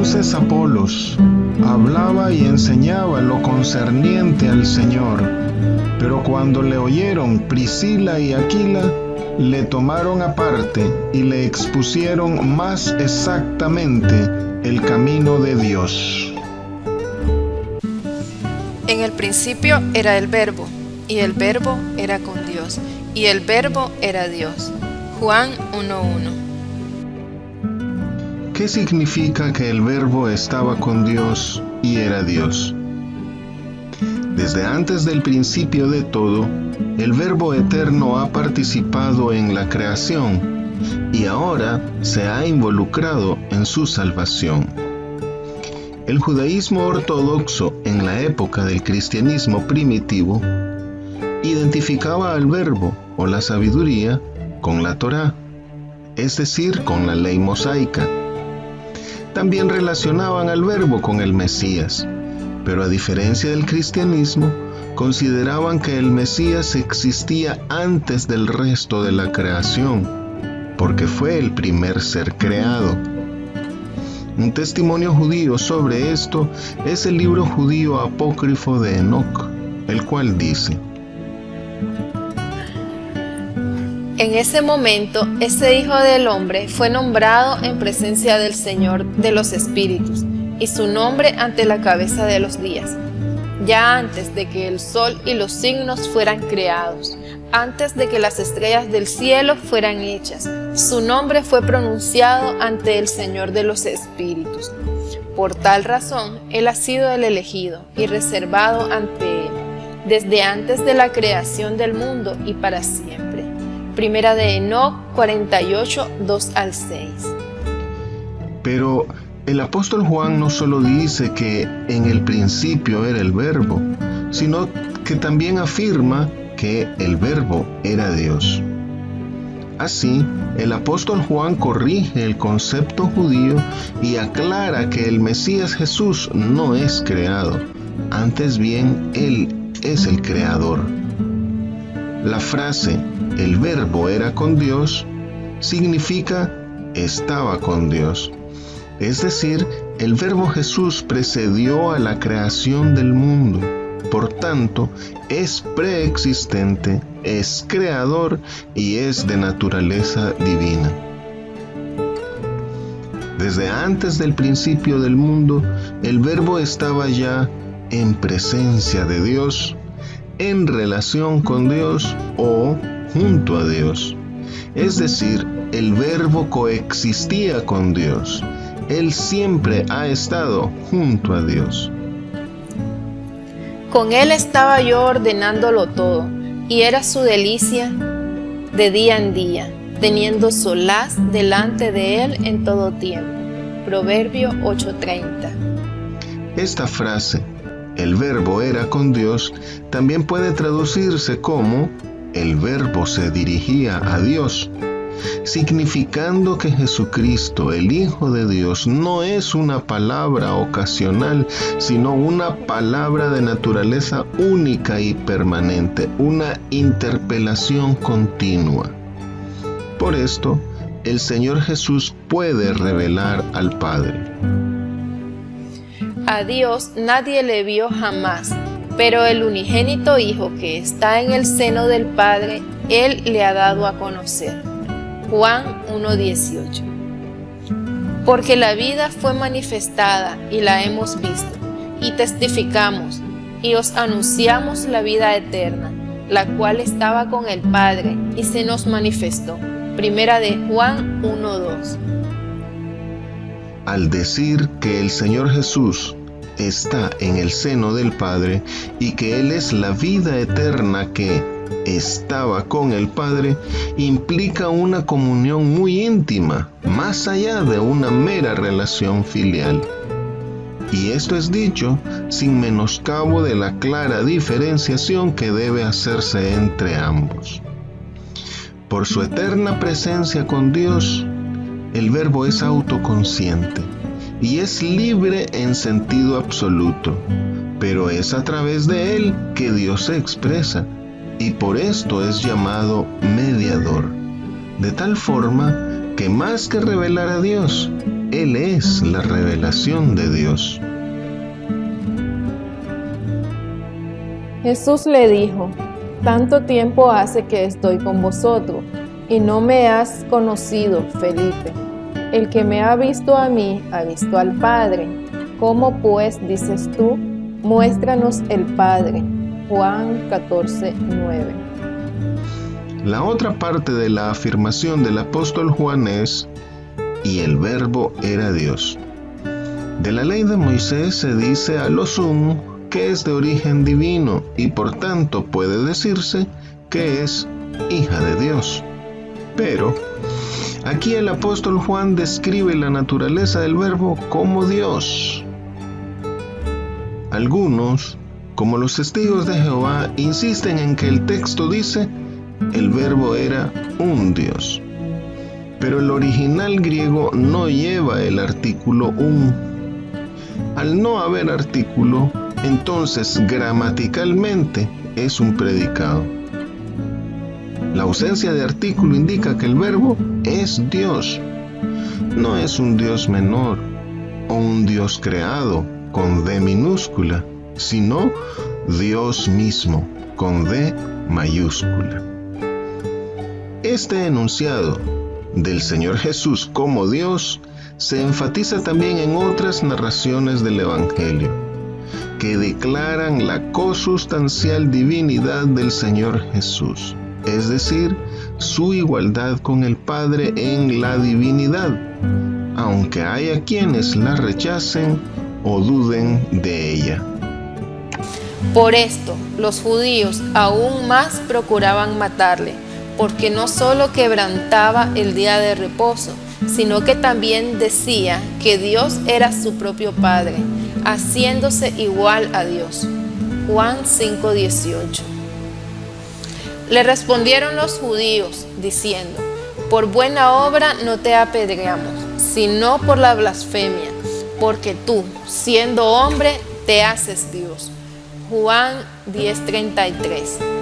Entonces Apolos hablaba y enseñaba lo concerniente al Señor, pero cuando le oyeron Priscila y Aquila, le tomaron aparte y le expusieron más exactamente el camino de Dios. En el principio era el Verbo, y el Verbo era con Dios, y el Verbo era Dios. Juan 1:1. ¿Qué significa que el Verbo estaba con Dios y era Dios? Desde antes del principio de todo, el Verbo eterno ha participado en la creación y ahora se ha involucrado en su salvación. El judaísmo ortodoxo en la época del cristianismo primitivo identificaba al Verbo o la sabiduría con la Torá, es decir, con la ley mosaica. También relacionaban al Verbo con el Mesías, pero a diferencia del cristianismo, consideraban que el Mesías existía antes del resto de la creación, porque fue el primer ser creado. Un testimonio judío sobre esto es el libro judío apócrifo de Enoc, el cual dice: En ese momento, ese Hijo del Hombre fue nombrado en presencia del Señor de los Espíritus, y su nombre ante la cabeza de los días, ya antes de que el sol y los signos fueran creados, antes de que las estrellas del cielo fueran hechas. Su nombre fue pronunciado ante el Señor de los Espíritus. Por tal razón, Él ha sido el elegido y reservado ante Él, desde antes de la creación del mundo y para siempre. Primera de Enoc 48, 2-6. Pero el apóstol Juan no solo dice que en el principio era el Verbo, sino que también afirma que el Verbo era Dios. Así, el apóstol Juan corrige el concepto judío y aclara que el Mesías Jesús no es creado, antes bien Él es el creador. La frase "el Verbo era con Dios" significa estaba con Dios. Es decir, el Verbo Jesús precedió a la creación del mundo. Por tanto, es preexistente, es creador y es de naturaleza divina. Desde antes del principio del mundo, el Verbo estaba ya en presencia de Dios, en relación con Dios o junto a Dios. Es decir, el Verbo coexistía con Dios. Él siempre ha estado junto a Dios. Con Él estaba yo ordenándolo todo, y era su delicia de día en día, teniendo solaz delante de Él en todo tiempo. Proverbio 8:30. Esta frase, "el Verbo era con Dios", también puede traducirse como "el Verbo se dirigía a Dios", significando que Jesucristo, el Hijo de Dios, no es una palabra ocasional, sino una palabra de naturaleza única y permanente, una interpelación continua. Por esto, el Señor Jesús puede revelar al Padre. A Dios nadie le vio jamás, pero el unigénito Hijo que está en el seno del Padre, Él le ha dado a conocer. Juan 1:18. Porque la vida fue manifestada y la hemos visto, y testificamos, y os anunciamos la vida eterna, la cual estaba con el Padre y se nos manifestó. Primera de Juan 1:2. Al decir que el Señor Jesús está en el seno del Padre y que Él es la vida eterna que estaba con el Padre, implica una comunión muy íntima, más allá de una mera relación filial. Y esto es dicho sin menoscabo de la clara diferenciación que debe hacerse entre ambos. Por su eterna presencia con Dios, el Verbo es autoconsciente y es libre en sentido absoluto, pero es a través de él que Dios se expresa, y por esto es llamado mediador, de tal forma que más que revelar a Dios, Él es la revelación de Dios. Jesús le dijo: tanto tiempo hace que estoy con vosotros, y no me has conocido, Felipe. El que me ha visto a mí, ha visto al Padre. ¿Cómo pues dices tú, muéstranos el Padre? Juan 14:9. La otra parte de la afirmación del apóstol Juan es: y el Verbo era Dios. De la ley de Moisés se dice a lo sumo que es de origen divino y por tanto puede decirse que es hija de Dios. Pero aquí el apóstol Juan describe la naturaleza del Verbo como Dios. Algunos, como los testigos de Jehová, insisten en que el texto dice: el Verbo era un Dios. Pero el original griego no lleva el artículo un. Al no haber artículo, entonces gramaticalmente es un predicado. La ausencia de artículo indica que el Verbo es Dios. No es un Dios menor o un Dios creado con D minúscula, sino Dios mismo con D mayúscula. Este enunciado del Señor Jesús como Dios se enfatiza también en otras narraciones del Evangelio, que declaran la consustancial divinidad del Señor Jesús, es decir, su igualdad con el Padre en la divinidad, aunque haya quienes la rechacen o duden de ella. Por esto, los judíos aún más procuraban matarle, porque no solo quebrantaba el día de reposo, sino que también decía que Dios era su propio Padre, haciéndose igual a Dios. Juan 5:18. Le respondieron los judíos, diciendo: por buena obra no te apedreamos, sino por la blasfemia, porque tú, siendo hombre, te haces Dios. Juan 10:33.